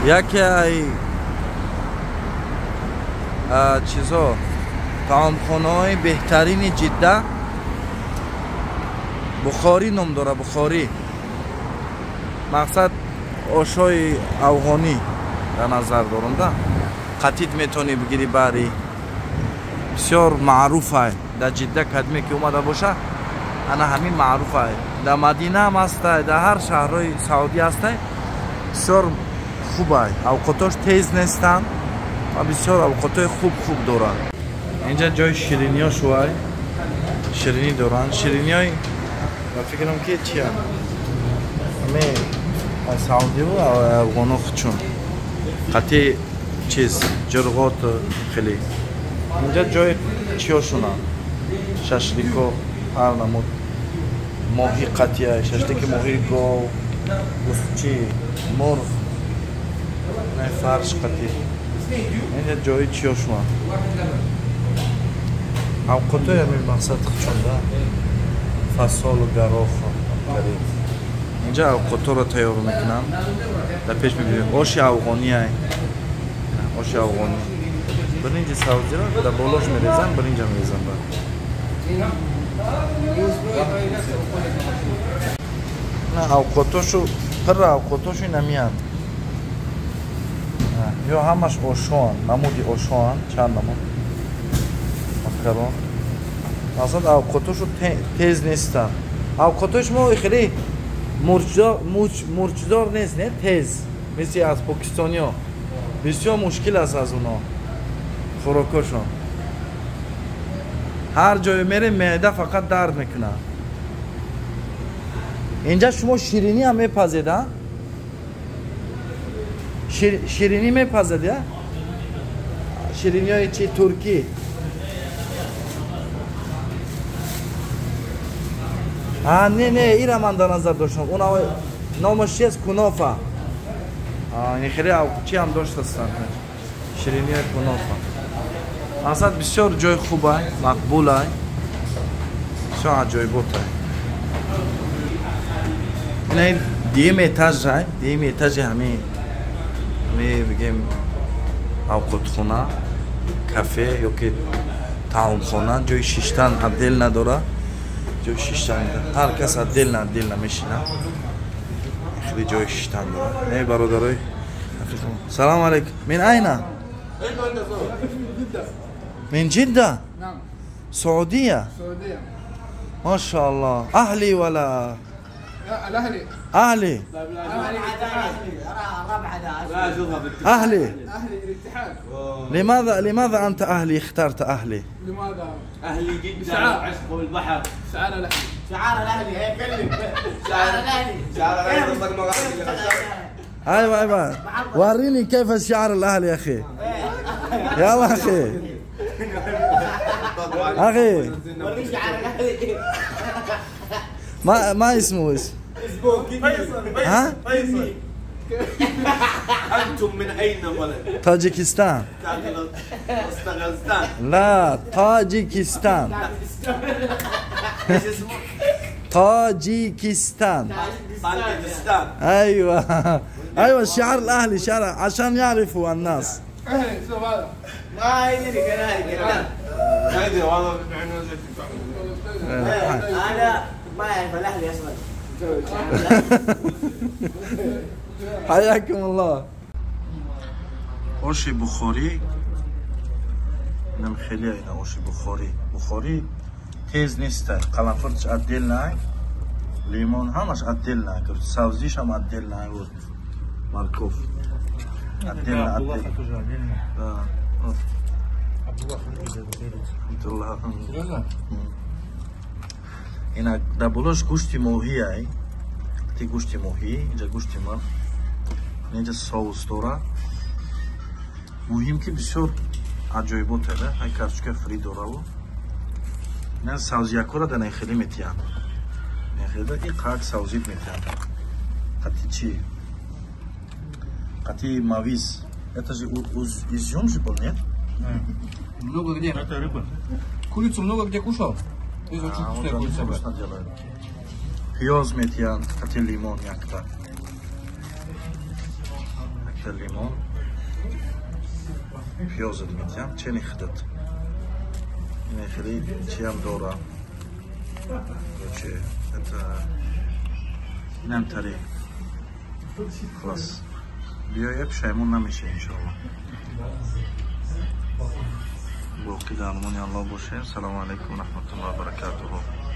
яке ай чизо таомхонаҳои беҳтарини Ҷидда Бухорӣ ном дора. Бухорӣ мақсад ошои афғонӣ дар назар дорам да. қатид метавонӣ бигирӣ баъри бисёр маъруф ай дар Ҷидда кадме ки омада боша ана ҳамин маъруф ай. Дар Мадина ҳам ҳастай, дар ҳар шаҳрҳои Саудия ҳастай. бисёр хуб ай, авқотош тез нестанд ва бисёр авқотои хуб доранд. инҷа ҷои шириниёшу ай, ширинӣ доранд. Шириниёи ба фикрам ки чиянд ҳаме Саудиву афғоно худшон қатъи чиз ҷурғот хеле. инҷа ҷои чиёшунанд, шашлико ҳар намуд моҳӣ қатъи ай, шашлики моҳӣ, гов, гӯстчи, мурғ, фарш қатъи. инҷа ҷои чиёшунанд. авқотои ҳамин мақсад худшонда фасолу гарох карид. инҷа авқоторо тайёр мекунанд. дар пеш мебинем оши афғонӣ ай, оши афғонӣ. биринҷи сабзиро дар болош мерезанд, биринҷа мерезанд. на авқотошу пирра авқотошу намиянд. ё ҳамаш ошоанд, намуди ошоанд, чанд намуд макарон. мақсад авқотошу тез нестанд. авқотои шумо хеле мурчдор нест, не тез мисли аз покистониё. бисёр мушкил аст аз оно хӯрокошон. ҳар ҷое мерем меъда фақат дард мекунад. инҷа шумо ширинӣ ҳам мепазед а? ширинӣ мепазед я? шириниёи чи туркӣ? не ира ман дар назар доштам. номаш чиест? Кунофа. ин хеле чи ҳам доштастанд. ширинияи кунофа. мақсад бисёр ҷои хуб ай, мақбул ай, бисёр аҷоибот ай. ин диюм этаж ай, диюм этажи ҳамин бигем авқотхона, кафе ёки таомхона. ҷои шиштан отдел надора. ҷои шиштан ҳар кас отдел мешинад. хеле ҷои шиштан дора. не бародарои салому алейкум. мин айна? من جدة؟ نعم. سعودية؟ سعودية. ما شاء الله. أهلي ولا؟ الأهلي. أهلي. أهلي. أهلي الاتحاد. لماذا أنت أهلي اخترت أهلي؟ لماذا؟ أهلي جدة عشق والبحر. شعار الأهلي. شعار الأهلي هي كلمة. شعار الأهلي. شعار الأهلي. أيوة وريني كيف شعار الأهلي يا أخي. يلا أخي. أخي ما اسمه ها؟ أنتم من أين ولد؟ طاجكستان. لا طاجكستان. ايش اسمه؟ طاجكستان. ايوه شعار الأهلي شعار عشان يعرفوا الناس. ما يدري كذلك. ما يدري والله. انا ما يعرف الاهلي اصلا. حياكم الله. оши бухорӣ намхели айна оши бухорӣ тез нестай. қалафурч отдельнай, лимон ҳамаш отдельнай, сабзиш ҳам отдельнай, вот морков отдельно. ина дар болош гӯшти моҳӣ ай, ти гӯшти моҳӣ, инҷа гӯшти мар, инҷа соус дора. муҳим ки бисёр аҷоибот ада, ай картошка фри дораву. ина савзиякора дар нехеле метиҳанд. Нехеле ин қак савзит метиҳанд. қатъи чи? қатъи мавиз. Это же изюм же был, нет? Много где? Это рыба. Курицу много где кушал? Это очень вкусно делают. Пиёз метиҳанд, қатъи лимон якта. это лимон, пёз الميتям, чени хдат. Нехли чиам дора. Короче, это نمتري خلاص بیا یک شیمون نمیشه انشاءالله باقی درمونی الله باشه. سلام علیکم و رحمت الله و برکاته.